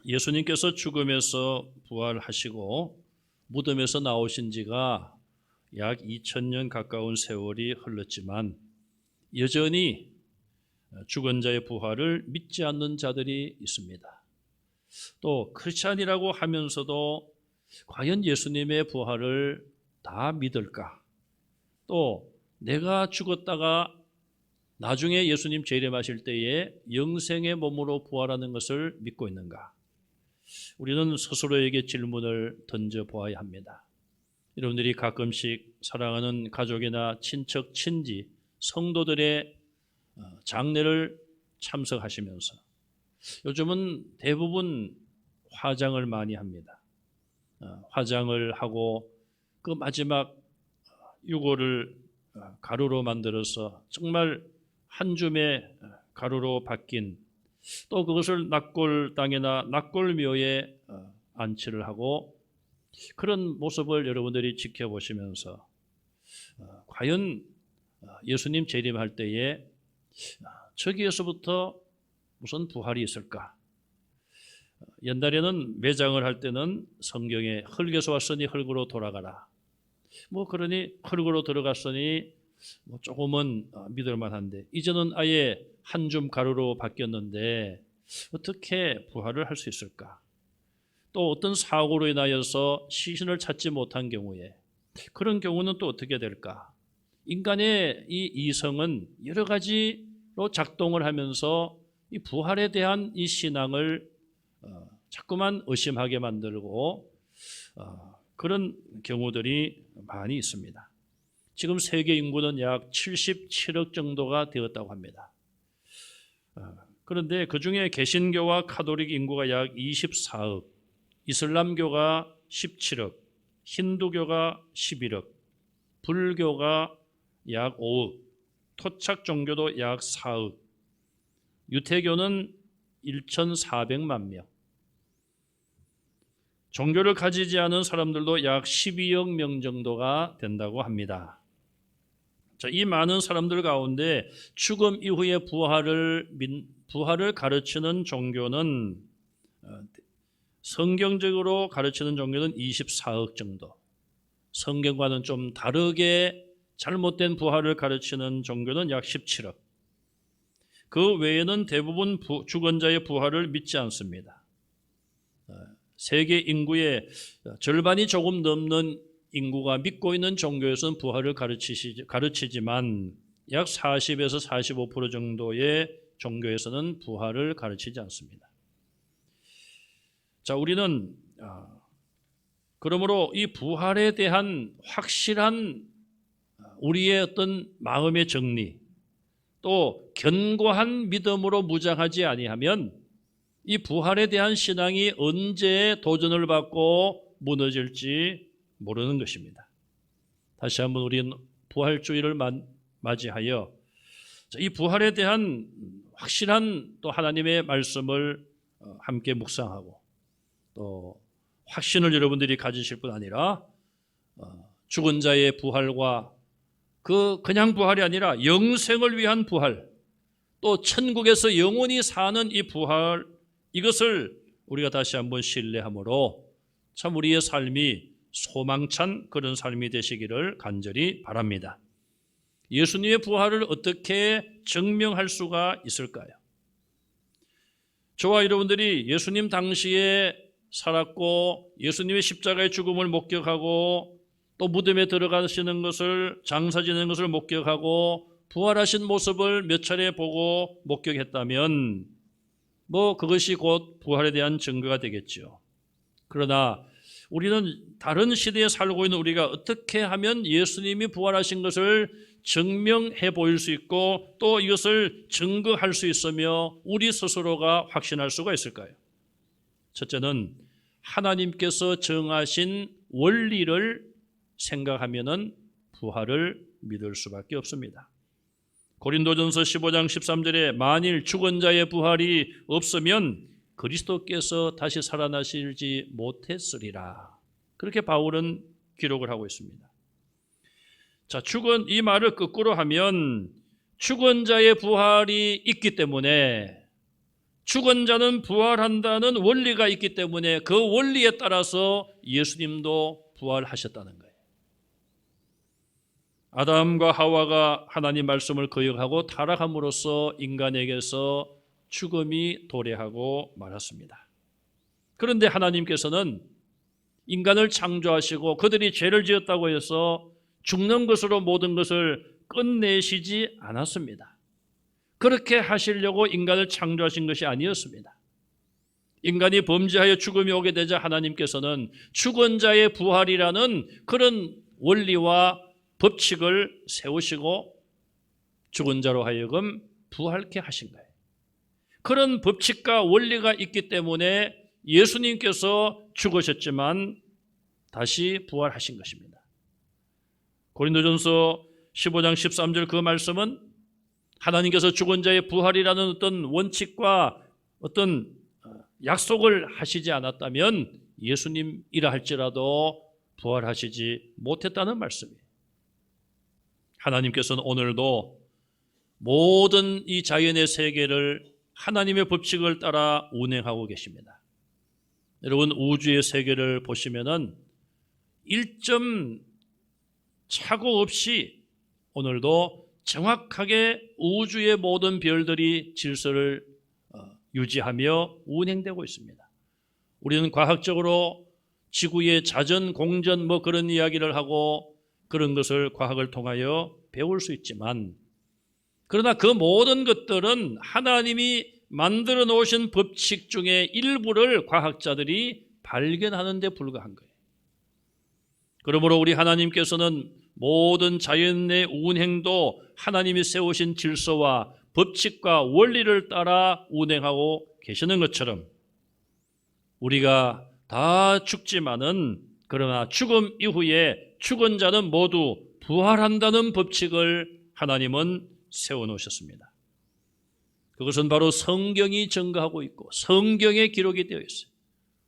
예수님께서 죽음에서 부활하시고 무덤에서 나오신 지가 약 2000년 가까운 세월이 흘렀지만 여전히 죽은 자의 부활을 믿지 않는 자들이 있습니다. 또 크리스찬이라고 하면서도 과연 예수님의 부활을 다 믿을까? 또 내가 죽었다가 나중에 예수님 재림하실 때에 영생의 몸으로 부활하는 것을 믿고 있는가? 우리는 스스로에게 질문을 던져보아야 합니다. 여러분들이 가끔씩 사랑하는 가족이나 친척, 친지, 성도들의 장례를 참석하시면서 요즘은 대부분 화장을 많이 합니다. 화장을 하고 그 마지막 유골을 가루로 만들어서 정말 한 줌의 가루로 바뀐 또 그것을 낙골 땅이나 낙골묘에 안치를 하고 그런 모습을 여러분들이 지켜보시면서 과연 예수님 재림할 때에 저기에서부터 무슨 부활이 있을까? 옛날에는 매장을 할 때는 성경에 흙에서 왔으니 흙으로 돌아가라. 그러니 흙으로 들어갔으니 조금은 믿을 만한데 이제는 아예 한 줌 가루로 바뀌었는데 어떻게 부활을 할 수 있을까? 또 어떤 사고로 인하여서 시신을 찾지 못한 경우에 그런 경우는 또 어떻게 될까? 인간의 이 이성은 여러 가지로 작동을 하면서 이 부활에 대한 이 신앙을 자꾸만 의심하게 만들고 그런 경우들이 많이 있습니다. 지금 세계 인구는 약 77억 정도가 되었다고 합니다. 그런데 그중에 개신교와 카톨릭 인구가 약 24억, 이슬람교가 17억, 힌두교가 11억, 불교가 약 5억, 토착 종교도 약 4억, 유태교는 1,400만 명, 종교를 가지지 않은 사람들도 약 12억 명 정도가 된다고 합니다. 자, 이 많은 사람들 가운데 죽음 이후의 부활을 가르치는 종교는 성경적으로 가르치는 종교는 24억 정도, 성경과는 좀 다르게 잘못된 부활을 가르치는 종교는 약 17억. 그 외에는 대부분 죽은 자의 부활을 믿지 않습니다. 세계 인구의 절반이 조금 넘는 인구가 믿고 있는 종교에서는 부활을 가르치지만 약 40에서 45% 정도의 종교에서는 부활을 가르치지 않습니다. 자, 우리는 그러므로 이 부활에 대한 확실한 우리의 어떤 마음의 정리 또 견고한 믿음으로 무장하지 아니하면 이 부활에 대한 신앙이 언제 도전을 받고 무너질지 모르는 것입니다. 다시 한번 우리는 부활주의를 맞이하여 이 부활에 대한 확실한 또 하나님의 말씀을 함께 묵상하고 또 확신을 여러분들이 가지실 뿐 아니라 죽은 자의 부활과 그냥 부활이 아니라 영생을 위한 부활 또 천국에서 영원히 사는 이 부활 이것을 우리가 다시 한번 신뢰함으로 참 우리의 삶이 소망찬 그런 삶이 되시기를 간절히 바랍니다. 예수님의 부활을 어떻게 증명할 수가 있을까요? 저와 여러분들이 예수님 당시에 살았고 예수님의 십자가의 죽음을 목격하고 또 무덤에 들어가시는 것을 장사 지내는 것을 목격하고 부활하신 모습을 몇 차례 보고 목격했다면 그것이 곧 부활에 대한 증거가 되겠죠. 그러나 우리는 다른 시대에 살고 있는 우리가 어떻게 하면 예수님이 부활하신 것을 증명해 보일 수 있고 또 이것을 증거할 수 있으며 우리 스스로가 확신할 수가 있을까요? 첫째는 하나님께서 정하신 원리를 생각하면은 부활을 믿을 수밖에 없습니다. 고린도전서 15장 13절에 만일 죽은 자의 부활이 없으면 그리스도께서 다시 살아나시지 못했으리라. 그렇게 바울은 기록을 하고 있습니다. 자, 이 말을 거꾸로 하면 죽은 자의 부활이 있기 때문에 죽은 자는 부활한다는 원리가 있기 때문에 그 원리에 따라서 예수님도 부활하셨다는 거예요. 아담과 하와가 하나님 말씀을 거역하고 타락함으로써 인간에게서 죽음이 도래하고 말았습니다. 그런데 하나님께서는 인간을 창조하시고 그들이 죄를 지었다고 해서 죽는 것으로 모든 것을 끝내시지 않았습니다. 그렇게 하시려고 인간을 창조하신 것이 아니었습니다. 인간이 범죄하여 죽음이 오게 되자 하나님께서는 죽은 자의 부활이라는 그런 원리와 법칙을 세우시고 죽은 자로 하여금 부활케 하신 거예요. 그런 법칙과 원리가 있기 때문에 예수님께서 죽으셨지만 다시 부활하신 것입니다. 고린도전서 15장 13절 그 말씀은 하나님께서 죽은 자의 부활이라는 어떤 원칙과 어떤 약속을 하시지 않았다면 예수님이라 할지라도 부활하시지 못했다는 말씀이에요. 하나님께서는 오늘도 모든 이 자연의 세계를 하나님의 법칙을 따라 운행하고 계십니다. 여러분 우주의 세계를 보시면은 1점 착오 없이 오늘도 정확하게 우주의 모든 별들이 질서를 유지하며 운행되고 있습니다. 우리는 과학적으로 지구의 자전, 공전 뭐 그런 이야기를 하고 그런 것을 과학을 통하여 배울 수 있지만 그러나 그 모든 것들은 하나님이 만들어 놓으신 법칙 중에 일부를 과학자들이 발견하는 데 불과한 거예요. 그러므로 우리 하나님께서는 모든 자연의 운행도 하나님이 세우신 질서와 법칙과 원리를 따라 운행하고 계시는 것처럼 우리가 다 죽지만은 그러나 죽음 이후에 죽은 자는 모두 부활한다는 법칙을 하나님은 세워놓으셨습니다. 그것은 바로 성경이 증거하고 있고 성경에 기록이 되어 있어요.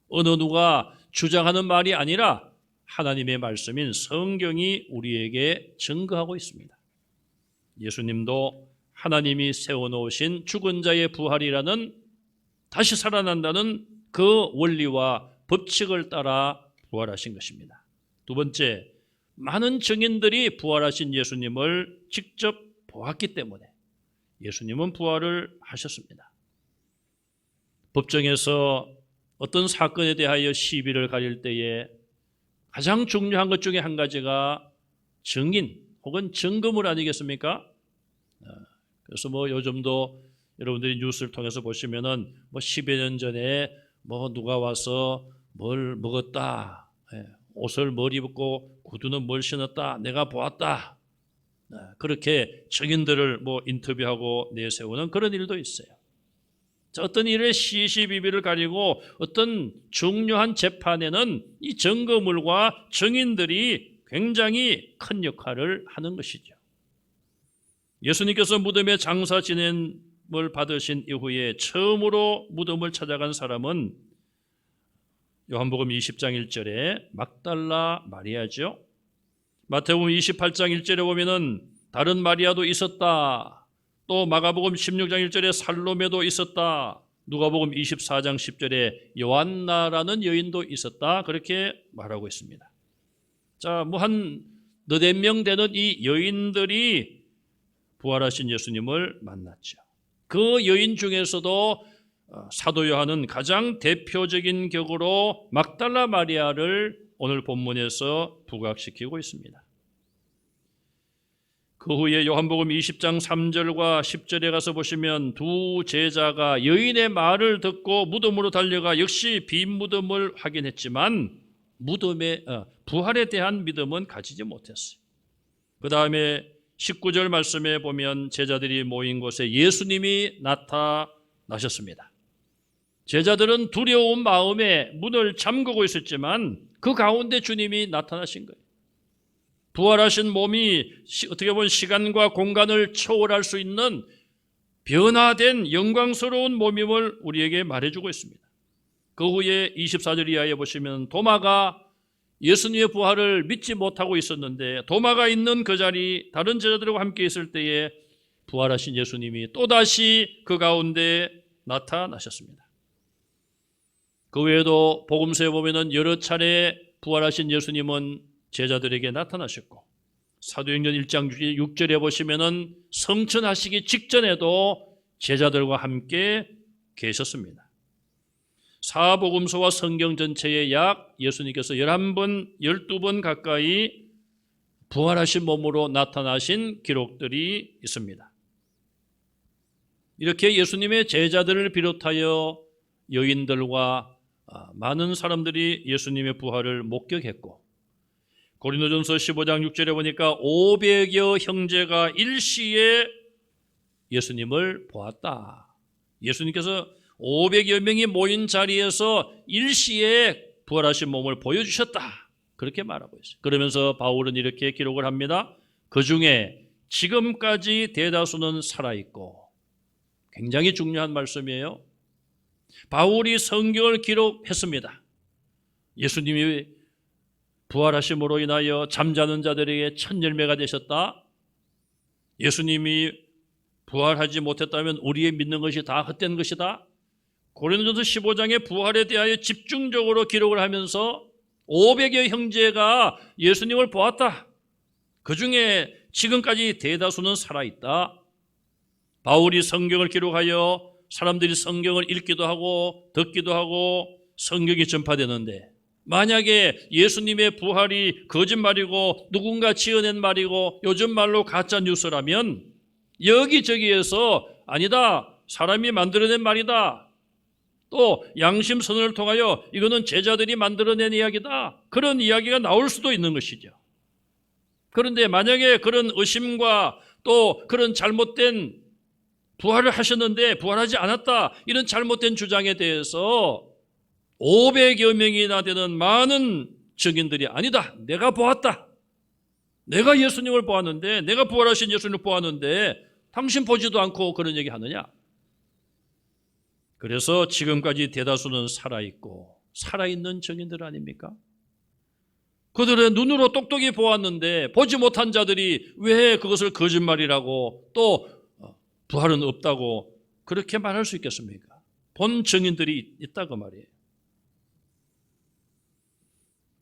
어느 누가 주장하는 말이 아니라 하나님의 말씀인 성경이 우리에게 증거하고 있습니다. 예수님도 하나님이 세워놓으신 죽은 자의 부활이라는 다시 살아난다는 그 원리와 법칙을 따라 부활하신 것입니다. 두 번째, 많은 증인들이 부활하신 예수님을 직접 보았기 때문에 예수님은 부활을 하셨습니다. 법정에서 어떤 사건에 대하여 시비를 가릴 때에 가장 중요한 것 중에 한 가지가 증인 혹은 증거물 아니겠습니까? 그래서 요즘도 여러분들이 뉴스를 통해서 보시면은 10여 년 전에 누가 와서 뭘 먹었다, 옷을 뭘 입었고 구두는 뭘 신었다, 내가 보았다. 그렇게 증인들을 인터뷰하고 내세우는 그런 일도 있어요. 어떤 일의 시시비비를 가리고 어떤 중요한 재판에는 이 증거물과 증인들이 굉장히 큰 역할을 하는 것이죠. 예수님께서 무덤에 장사 지냄을 받으신 이후에 처음으로 무덤을 찾아간 사람은 요한복음 20장 1절에 막달라 마리아죠. 마태복음 28장 1절에 보면은 다른 마리아도 있었다. 또 마가복음 16장 1절에 살로메도 있었다. 누가복음 24장 10절에 요한나라는 여인도 있었다. 그렇게 말하고 있습니다. 자, 한 너댓 명 되는 이 여인들이 부활하신 예수님을 만났죠. 그 여인 중에서도 사도 요한은 가장 대표적인 격으로 막달라 마리아를 오늘 본문에서 부각시키고 있습니다. 그 후에 요한복음 20장 3절과 10절에 가서 보시면 두 제자가 여인의 말을 듣고 무덤으로 달려가 역시 빈 무덤을 확인했지만 무덤의 부활에 대한 믿음은 가지지 못했어요. 그 다음에 19절 말씀에 보면 제자들이 모인 곳에 예수님이 나타나셨습니다. 제자들은 두려운 마음에 문을 잠그고 있었지만 그 가운데 주님이 나타나신 거예요. 부활하신 몸이 어떻게 보면 시간과 공간을 초월할 수 있는 변화된 영광스러운 몸임을 우리에게 말해주고 있습니다. 그 후에 24절 이하에 보시면 도마가 예수님의 부활을 믿지 못하고 있었는데 도마가 있는 그 자리 다른 제자들과 함께 있을 때에 부활하신 예수님이 또다시 그 가운데 나타나셨습니다. 그 외에도 복음서에 보면은 여러 차례 부활하신 예수님은 제자들에게 나타나셨고, 사도행전 1장 6절에 보시면은 성천하시기 직전에도 제자들과 함께 계셨습니다. 사복음서와 성경 전체에 약 예수님께서 11번, 12번 가까이 부활하신 몸으로 나타나신 기록들이 있습니다. 이렇게 예수님의 제자들을 비롯하여 여인들과 많은 사람들이 예수님의 부활을 목격했고, 고린도전서 15장 6절에 보니까 500여 형제가 일시에 예수님을 보았다. 예수님께서 500여 명이 모인 자리에서 일시에 부활하신 몸을 보여주셨다. 그렇게 말하고 있어요. 그러면서 바울은 이렇게 기록을 합니다. 그 중에 지금까지 대다수는 살아있고, 굉장히 중요한 말씀이에요. 바울이 성경을 기록했습니다. 예수님이 부활하심으로 인하여 잠자는 자들에게 첫 열매가 되셨다. 예수님이 부활하지 못했다면 우리의 믿는 것이 다 헛된 것이다. 고린도전서 15장의 부활에 대하여 집중적으로 기록을 하면서 500여 형제가 예수님을 보았다. 그 중에 지금까지 대다수는 살아있다. 바울이 성경을 기록하여 사람들이 성경을 읽기도 하고 듣기도 하고 성경이 전파되는데, 만약에 예수님의 부활이 거짓말이고 누군가 지어낸 말이고 요즘 말로 가짜 뉴스라면 여기저기에서 아니다, 사람이 만들어낸 말이다, 또 양심 선언을 통하여 이거는 제자들이 만들어낸 이야기다, 그런 이야기가 나올 수도 있는 것이죠. 그런데 만약에 그런 의심과 또 그런 잘못된 부활을 하셨는데 부활하지 않았다, 이런 잘못된 주장에 대해서 500여 명이나 되는 많은 증인들이 아니다, 내가 보았다, 내가 예수님을 보았는데, 내가 부활하신 예수님을 보았는데 당신 보지도 않고 그런 얘기 하느냐. 그래서 지금까지 대다수는 살아있고, 살아있는 증인들 아닙니까? 그들의 눈으로 똑똑히 보았는데 보지 못한 자들이 왜 그것을 거짓말이라고 또 부활은 없다고 그렇게 말할 수 있겠습니까? 본 증인들이 있다고 말이에요.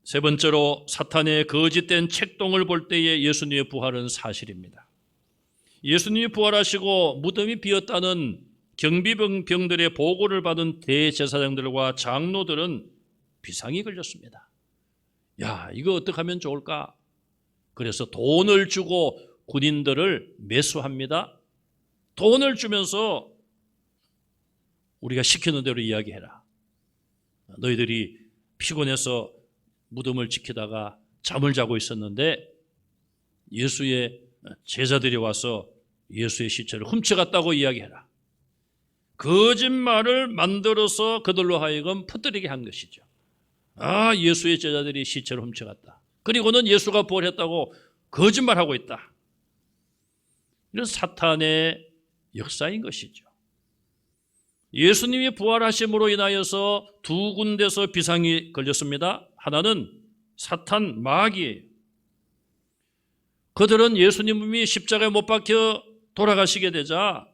세 번째로, 사탄의 거짓된 책동을 볼 때에 예수님의 부활은 사실입니다. 예수님이 부활하시고 무덤이 비었다는 경비병들의 보고를 받은 대제사장들과 장로들은 비상이 걸렸습니다. 야, 이거 어떻게 하면 좋을까? 그래서 돈을 주고 군인들을 매수합니다. 돈을 주면서 우리가 시키는 대로 이야기해라. 너희들이 피곤해서 무덤을 지키다가 잠을 자고 있었는데 예수의 제자들이 와서 예수의 시체를 훔쳐갔다고 이야기해라. 거짓말을 만들어서 그들로 하여금 퍼뜨리게 한 것이죠. 아, 예수의 제자들이 시체를 훔쳐갔다, 그리고는 예수가 부활했다고 거짓말하고 있다. 이런 사탄의 역사인 것이죠. 예수님이 부활하심으로 인하여서 두 군데서 비상이 걸렸습니다. 하나는 사탄 마귀예요. 그들은 예수님이 십자가에 못 박혀 돌아가시게 되자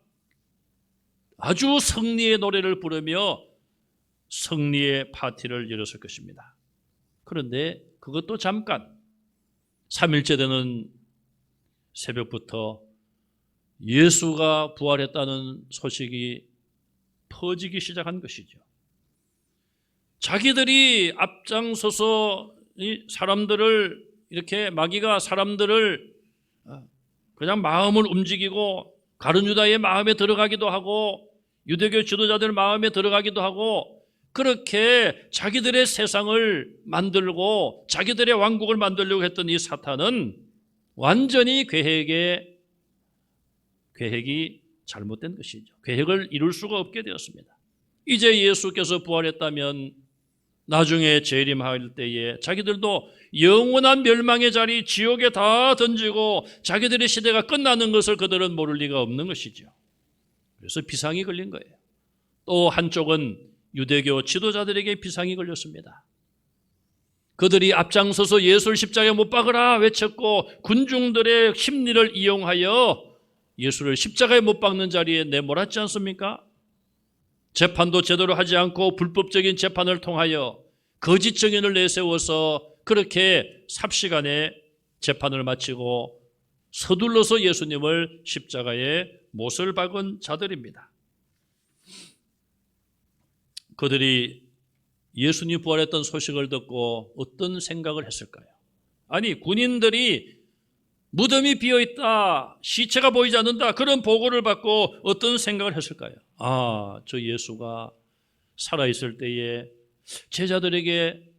아주 승리의 노래를 부르며 승리의 파티를 열었을 것입니다. 그런데 그것도 잠깐, 3일째 되는 새벽부터 예수가 부활했다는 소식이 퍼지기 시작한 것이죠. 자기들이 앞장서서 이 사람들을, 이렇게 마귀가 사람들을 그냥 마음을 움직이고 가룟 유다의 마음에 들어가기도 하고 유대교 지도자들 마음에 들어가기도 하고, 그렇게 자기들의 세상을 만들고 자기들의 왕국을 만들려고 했던 이 사탄은 완전히 계획이 잘못된 것이죠. 계획을 이룰 수가 없게 되었습니다. 이제 예수께서 부활했다면 나중에 재림할 때에 자기들도 영원한 멸망의 자리, 지옥에 다 던지고 자기들의 시대가 끝나는 것을 그들은 모를 리가 없는 것이죠. 그래서 비상이 걸린 거예요. 또 한쪽은 유대교 지도자들에게 비상이 걸렸습니다. 그들이 앞장서서 예수를 십자가에 못 박으라 외쳤고 군중들의 심리를 이용하여 예수를 십자가에 못 박는 자리에 내몰았지 않습니까? 재판도 제대로 하지 않고 불법적인 재판을 통하여 거짓 증인을 내세워서 그렇게 삽시간에 재판을 마치고 서둘러서 예수님을 십자가에 못을 박은 자들입니다. 그들이 예수님 부활했던 소식을 듣고 어떤 생각을 했을까요? 아니, 군인들이 무덤이 비어있다, 시체가 보이지 않는다, 그런 보고를 받고 어떤 생각을 했을까요? 아, 저 예수가 살아있을 때에 제자들에게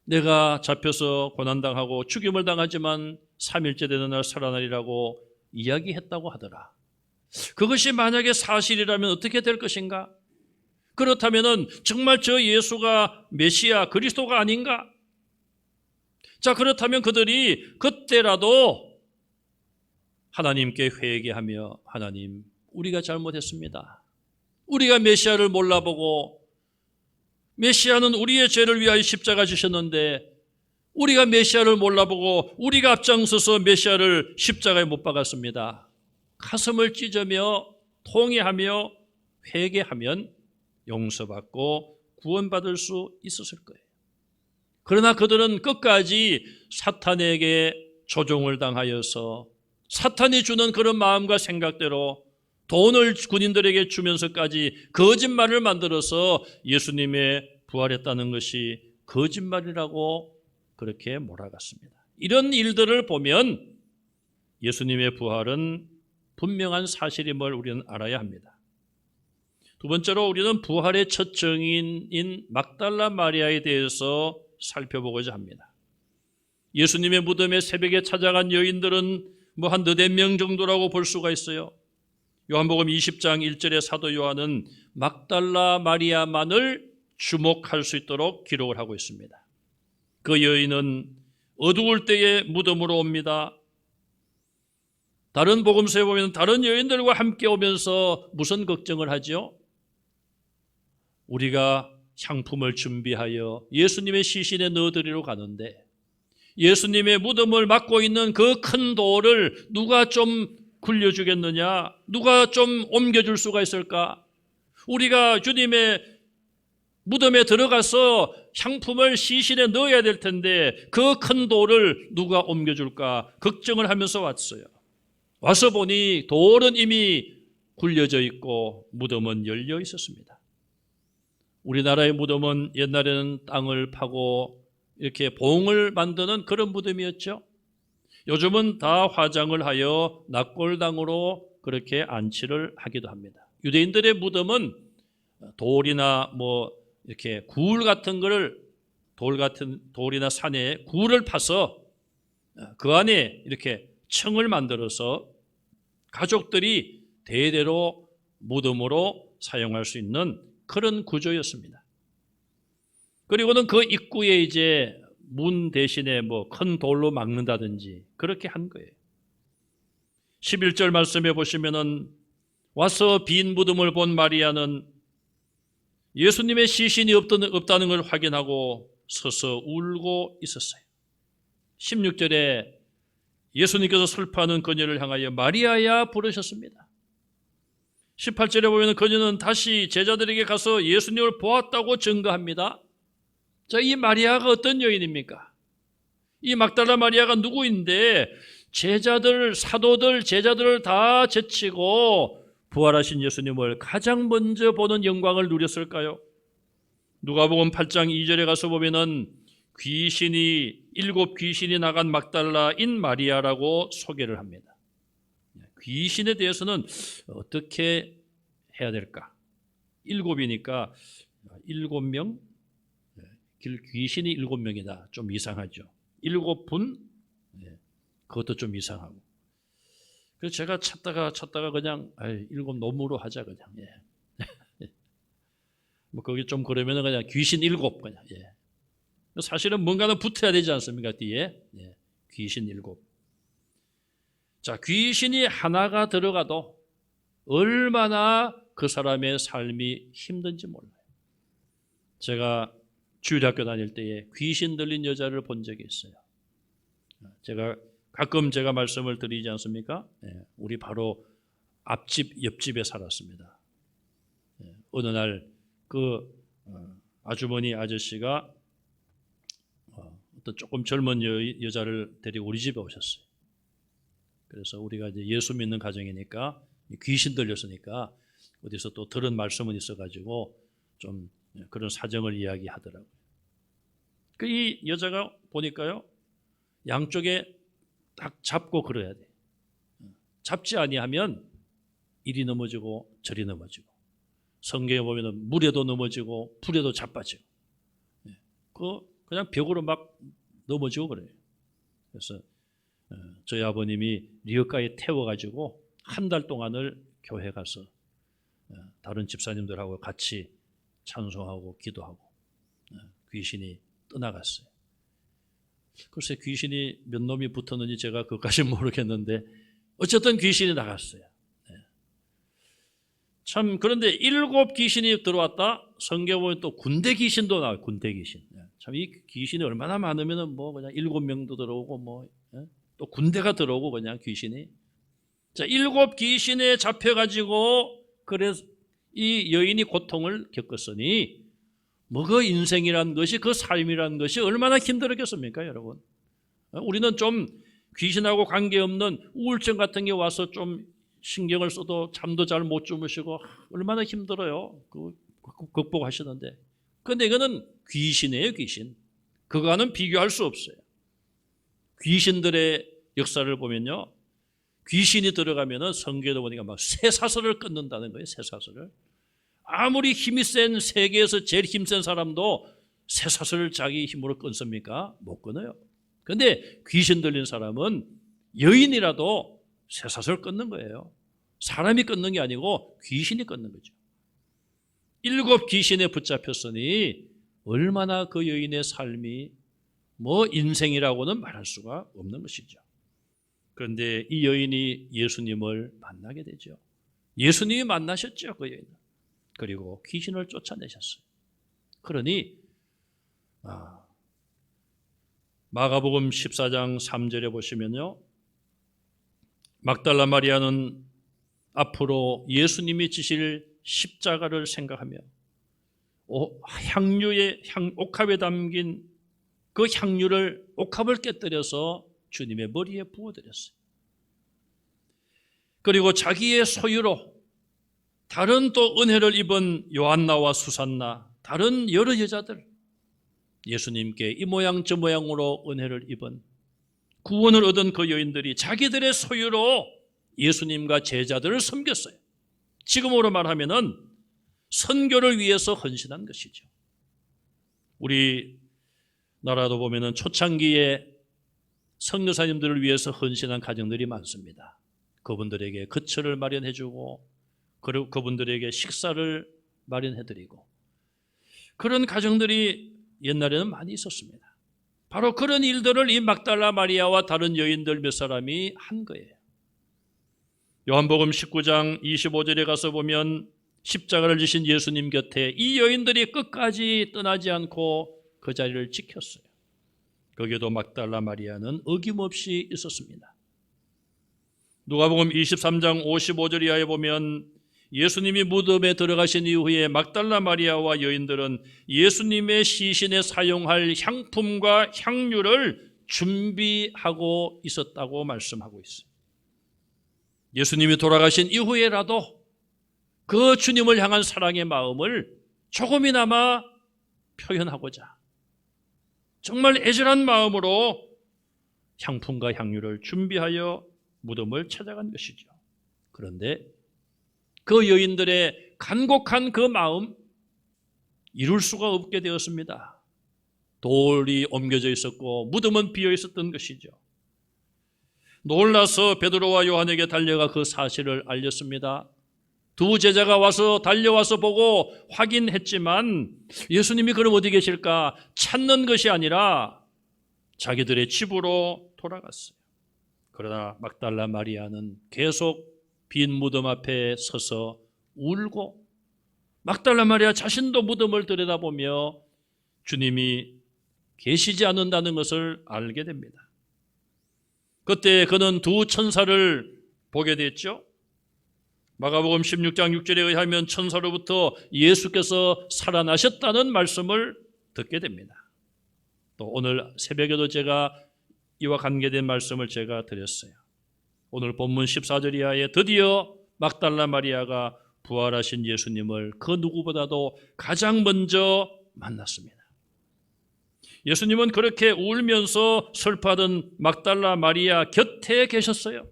내가 잡혀서 고난당하고 죽임을 당하지만 3일째 되는 날 살아나리라고 이야기했다고 하더라. 그것이 만약에 사실이라면 어떻게 될 것인가? 그렇다면 정말 저 예수가 메시아 그리스도가 아닌가? 자, 그렇다면 그들이 그때라도 하나님께 회개하며 하나님, 우리가 잘못했습니다. 우리가 메시아를 몰라보고 메시아는 우리의 죄를 위하여 십자가 지셨는데 우리가 메시아를 몰라보고 우리가 앞장서서 메시아를 십자가에 못 박았습니다. 가슴을 찢으며 통회하며 회개하면 용서받고 구원받을 수 있었을 거예요. 그러나 그들은 끝까지 사탄에게 조종을 당하여서 사탄이 주는 그런 마음과 생각대로 돈을 군인들에게 주면서까지 거짓말을 만들어서 예수님의 부활했다는 것이 거짓말이라고 그렇게 몰아갔습니다. 이런 일들을 보면 예수님의 부활은 분명한 사실임을 우리는 알아야 합니다. 두 번째로 우리는 부활의 첫 증인인 막달라 마리아에 대해서 살펴보고자 합니다. 예수님의 무덤에 새벽에 찾아간 여인들은 한 4명 정도라고 볼 수가 있어요. 요한복음 20장 1절에 사도 요한은 막달라 마리아만을 주목할 수 있도록 기록을 하고 있습니다. 그 여인은 어두울 때에 무덤으로 옵니다. 다른 복음서에 보면 다른 여인들과 함께 오면서 무슨 걱정을 하죠? 우리가 향품을 준비하여 예수님의 시신에 넣어드리러 가는데 예수님의 무덤을 막고 있는 그 큰 돌을 누가 좀 굴려주겠느냐? 누가 좀 옮겨줄 수가 있을까? 우리가 주님의 무덤에 들어가서 향품을 시신에 넣어야 될 텐데 그 큰 돌을 누가 옮겨줄까? 걱정을 하면서 왔어요. 와서 보니 돌은 이미 굴려져 있고 무덤은 열려 있었습니다. 우리나라의 무덤은 옛날에는 땅을 파고 이렇게 봉을 만드는 그런 무덤이었죠. 요즘은 다 화장을 하여 낙골당으로 그렇게 안치를 하기도 합니다. 유대인들의 무덤은 돌이나 이렇게 굴 같은 거를 돌이나 산에 굴을 파서 그 안에 이렇게 층을 만들어서 가족들이 대대로 무덤으로 사용할 수 있는 그런 구조였습니다. 그리고는 그 입구에 이제 문 대신에 큰 돌로 막는다든지 그렇게 한 거예요. 11절 말씀해 보시면은 와서 빈 무덤을 본 마리아는 예수님의 시신이 없다는 걸 확인하고 서서 울고 있었어요. 16절에 예수님께서 슬퍼하는 그녀를 향하여 마리아야 부르셨습니다. 18절에 보면 그녀는 다시 제자들에게 가서 예수님을 보았다고 증거합니다. 자, 이 마리아가 어떤 여인입니까? 이 막달라 마리아가 누구인데 제자들, 사도들, 제자들을 다 제치고 부활하신 예수님을 가장 먼저 보는 영광을 누렸을까요? 누가복음 8장 2절에 가서 보면은 일곱 귀신이 나간 막달라인 마리아라고 소개를 합니다. 귀신에 대해서는 어떻게 해야 될까? 7이니까 7명? 귀신이 7명이다. 좀 이상하죠. 7분? 그것도 좀 이상하고. 그래서 제가 찾다가 그냥 7 노무로 하자 그냥. 거기 좀 그러면은 그냥 귀신 7 그냥. 사실은 뭔가는 붙어야 되지 않습니까? 뒤에. 귀신 7. 자, 귀신이 하나가 들어가도 얼마나 그 사람의 삶이 힘든지 몰라요. 제가 주일학교 다닐 때에 귀신 들린 여자를 본 적이 있어요. 제가 가끔 말씀을 드리지 않습니까? 우리 바로 앞집, 옆집에 살았습니다. 어느 날 그 아주머니 아저씨가 어떤 조금 젊은 여자를 데리고 우리 집에 오셨어요. 그래서 우리가 이제 예수 믿는 가정이니까 귀신 들렸으니까 어디서 또 들은 말씀은 있어가지고 좀 그런 사정을 이야기하더라고요. 이 여자가 보니까요, 양쪽에 딱 잡고 걸어야 돼. 잡지 아니하면 이리 넘어지고 저리 넘어지고, 성경에 보면은 물에도 넘어지고 불에도 자빠지고, 그냥 벽으로 막 넘어지고 그래요. 그래서 저희 아버님이 리어카에 태워가지고 한 달 동안을 교회 가서 다른 집사님들하고 같이 찬송하고 기도하고 귀신이 떠나갔어요. 글쎄 귀신이 몇 놈이 붙었는지 제가 그것까지는 모르겠는데 어쨌든 귀신이 나갔어요. 참, 그런데 7 귀신이 들어왔다. 성경에 보면 또 군대 귀신도 나와요. 군대 귀신. 참, 이 귀신이 얼마나 많으면은 뭐 그냥 7명도 들어오고 뭐 또 군대가 들어오고 그냥 귀신이. 자, 7 귀신에 잡혀가지고 그래서 이 여인이 고통을 겪었으니 뭐 그 인생이란 것이, 그 삶이란 것이 얼마나 힘들었겠습니까, 여러분? 우리는 좀 귀신하고 관계없는 우울증 같은 게 와서 좀 신경을 써도 잠도 잘 못 주무시고 얼마나 힘들어요. 극복하시는데. 그런데 이거는 귀신이에요, 귀신. 그거와는 비교할 수 없어요. 귀신들의 역사를 보면요, 귀신이 들어가면은 성경에 보니까 막 쇠사슬을 끊는다는 거예요, 쇠사슬을. 아무리 힘이 센, 세계에서 제일 힘센 사람도 쇠사슬을 자기 힘으로 끊습니까? 못 끊어요. 그런데 귀신 들린 사람은 여인이라도 쇠사슬을 끊는 거예요. 사람이 끊는 게 아니고 귀신이 끊는 거죠. 7 귀신에 붙잡혔으니 얼마나 그 여인의 삶이 뭐 인생이라고는 말할 수가 없는 것이죠. 그런데 이 여인이 예수님을 만나게 되죠. 예수님이 만나셨죠, 그 여인은. 그리고 귀신을 쫓아내셨어요. 그러니 마가복음 14장 3절에 보시면요, 막달라 마리아는 앞으로 예수님이 지실 십자가를 생각하며 옥합에 담긴 그 향유를, 옥합을 깨뜨려서 주님의 머리에 부어드렸어요. 그리고 자기의 소유로 다른 또 은혜를 입은 요한나와 수산나, 다른 여러 여자들, 예수님께 이 모양 저 모양으로 은혜를 입은, 구원을 얻은 그 여인들이 자기들의 소유로 예수님과 제자들을 섬겼어요. 지금으로 말하면은 선교를 위해서 헌신한 것이죠. 우리 나라도 보면은 초창기에 선교사님들을 위해서 헌신한 가정들이 많습니다. 그분들에게 거처를 마련해주고, 그리고 그분들에게 식사를 마련해드리고, 그런 가정들이 옛날에는 많이 있었습니다. 바로 그런 일들을 이 막달라 마리아와 다른 여인들 몇 사람이 한 거예요. 요한복음 19장 25절에 가서 보면 십자가를 지신 예수님 곁에 이 여인들이 끝까지 떠나지 않고 그 자리를 지켰어요. 거기에도 막달라 마리아는 어김없이 있었습니다. 누가복음 23장 55절 이하에 보면 예수님이 무덤에 들어가신 이후에 막달라 마리아와 여인들은 예수님의 시신에 사용할 향품과 향유를 준비하고 있었다고 말씀하고 있어요. 예수님이 돌아가신 이후에라도 그 주님을 향한 사랑의 마음을 조금이나마 표현하고자 정말 애절한 마음으로 향품과 향유를 준비하여 무덤을 찾아간 것이죠. 그런데 그 여인들의 간곡한 그 마음 이룰 수가 없게 되었습니다. 돌이 옮겨져 있었고 무덤은 비어 있었던 것이죠. 놀라서 베드로와 요한에게 달려가 그 사실을 알렸습니다. 두 제자가 달려와서 보고 확인했지만 예수님이 그럼 어디 계실까 찾는 것이 아니라 자기들의 집으로 돌아갔어요. 그러나 막달라 마리아는 계속 빈 무덤 앞에 서서 울고, 막달라 마리아 자신도 무덤을 들여다보며 주님이 계시지 않는다는 것을 알게 됩니다. 그때 그는 두 천사를 보게 됐죠. 마가복음 16장 6절에 의하면 천사로부터 예수께서 살아나셨다는 말씀을 듣게 됩니다. 또 오늘 새벽에도 제가 이와 관계된 말씀을 제가 드렸어요. 오늘 본문 14절 이하에 드디어 막달라 마리아가 부활하신 예수님을 그 누구보다도 가장 먼저 만났습니다. 예수님은 그렇게 울면서 슬퍼하던 막달라 마리아 곁에 계셨어요.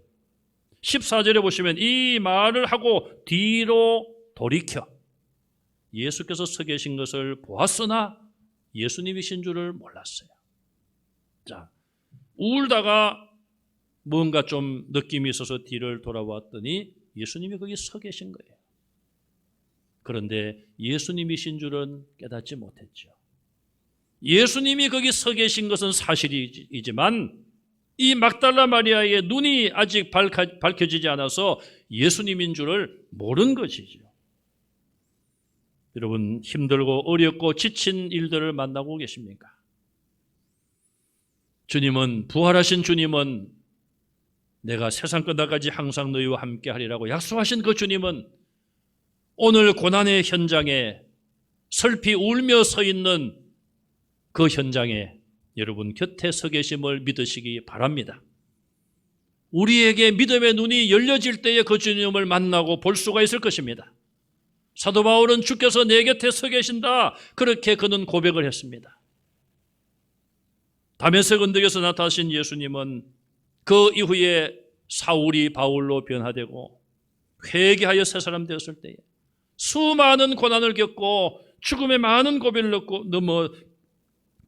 14절에 보시면 이 말을 하고 뒤로 돌이켜 예수께서 서 계신 것을 보았으나 예수님이신 줄을 몰랐어요. 자, 울다가 뭔가 좀 느낌이 있어서 뒤를 돌아봤더니 예수님이 거기 서 계신 거예요. 그런데 예수님이신 줄은 깨닫지 못했죠. 예수님이 거기 서 계신 것은 사실이지만 이 막달라 마리아의 눈이 아직 밝혀지지 않아서 예수님인 줄을 모른 것이죠. 여러분, 힘들고 어렵고 지친 일들을 만나고 계십니까? 주님은, 부활하신 주님은 내가 세상 끝날까지 항상 너희와 함께 하리라고 약속하신 그 주님은 오늘 고난의 현장에 슬피 울며 서 있는 그 현장에 여러분 곁에 서 계심을 믿으시기 바랍니다. 우리에게 믿음의 눈이 열려질 때에 그 주님을 만나고 볼 수가 있을 것입니다. 사도 바울은 주께서 내 곁에 서 계신다, 그렇게 그는 고백을 했습니다. 다메섹 언덕에서 나타나신 예수님은 그 이후에 사울이 바울로 변화되고 회개하여 새 사람 되었을 때에 수많은 고난을 겪고 죽음의 많은 고비를 넘어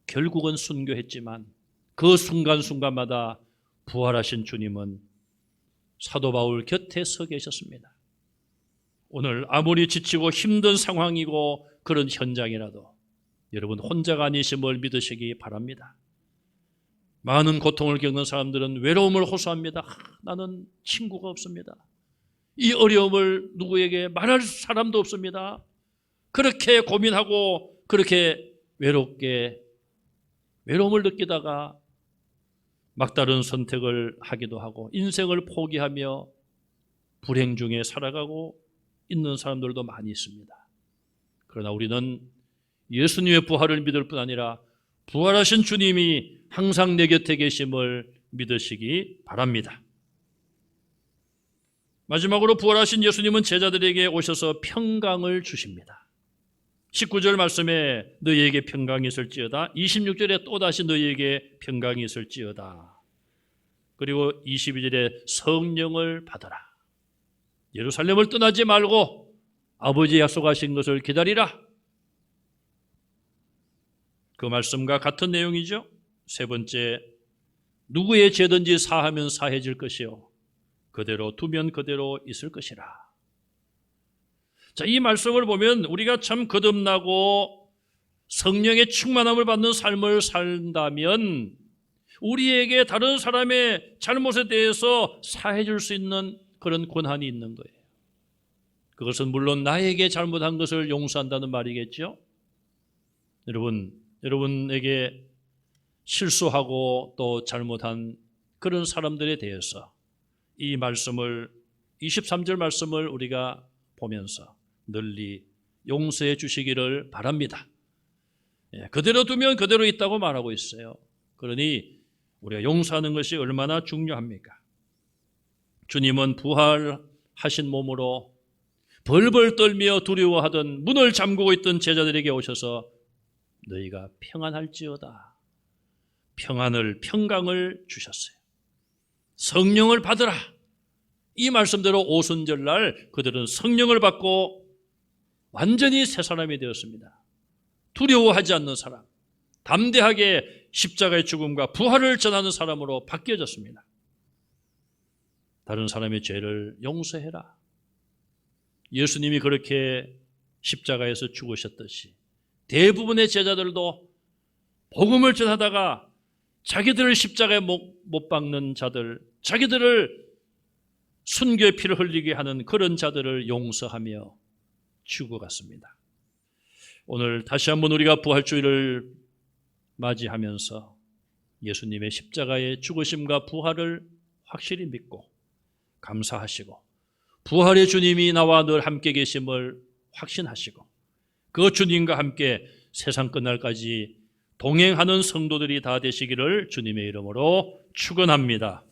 결국은 순교했지만 그 순간순간마다 부활하신 주님은 사도 바울 곁에 서 계셨습니다. 오늘 아무리 지치고 힘든 상황이고 그런 현장이라도 여러분 혼자가 아니심을 믿으시기 바랍니다. 많은 고통을 겪는 사람들은 외로움을 호소합니다. 나는 친구가 없습니다. 이 어려움을 누구에게 말할 사람도 없습니다. 그렇게 고민하고 그렇게 외로움을 느끼다가 막다른 선택을 하기도 하고 인생을 포기하며 불행 중에 살아가고 있는 사람들도 많이 있습니다. 그러나 우리는 예수님의 부활을 믿을 뿐 아니라 부활하신 주님이 항상 내 곁에 계심을 믿으시기 바랍니다. 마지막으로 부활하신 예수님은 제자들에게 오셔서 평강을 주십니다. 19절 말씀에 너희에게 평강이 있을지어다, 26절에 또다시 너희에게 평강이 있을지어다, 그리고 22절에 성령을 받아라. 예루살렘을 떠나지 말고 아버지 약속하신 것을 기다리라. 그 말씀과 같은 내용이죠. 세 번째, 누구의 죄든지 사하면 사해질 것이요 그대로 두면 그대로 있을 것이라. 자, 이 말씀을 보면 우리가 참 거듭나고 성령의 충만함을 받는 삶을 산다면 우리에게 다른 사람의 잘못에 대해서 사해줄 수 있는 그런 권한이 있는 거예요. 그것은 물론 나에게 잘못한 것을 용서한다는 말이겠죠. 여러분에게 실수하고 또 잘못한 그런 사람들에 대해서 이 말씀을 23절 말씀을 우리가 보면서 널리 용서해 주시기를 바랍니다. 그대로 두면 그대로 있다고 말하고 있어요. 그러니 우리가 용서하는 것이 얼마나 중요합니까? 주님은 부활하신 몸으로 벌벌 떨며 두려워하던 문을 잠그고 있던 제자들에게 오셔서 너희가 평안할지어다, 평강을 주셨어요. 성령을 받으라. 이 말씀대로 오순절날 그들은 성령을 받고 완전히 새 사람이 되었습니다. 두려워하지 않는 사람, 담대하게 십자가의 죽음과 부활을 전하는 사람으로 바뀌어졌습니다. 다른 사람의 죄를 용서해라. 예수님이 그렇게 십자가에서 죽으셨듯이 대부분의 제자들도 복음을 전하다가 자기들을 십자가에 못 박는 자들, 자기들을 순교의 피를 흘리게 하는 그런 자들을 용서하며 죽어갔습니다. 오늘 다시 한번 우리가 부활주일을 맞이하면서 예수님의 십자가의 죽으심과 부활을 확실히 믿고 감사하시고 부활의 주님이 나와 늘 함께 계심을 확신하시고 그 주님과 함께 세상 끝날까지 동행하는 성도들이 다 되시기를 주님의 이름으로 축원합니다.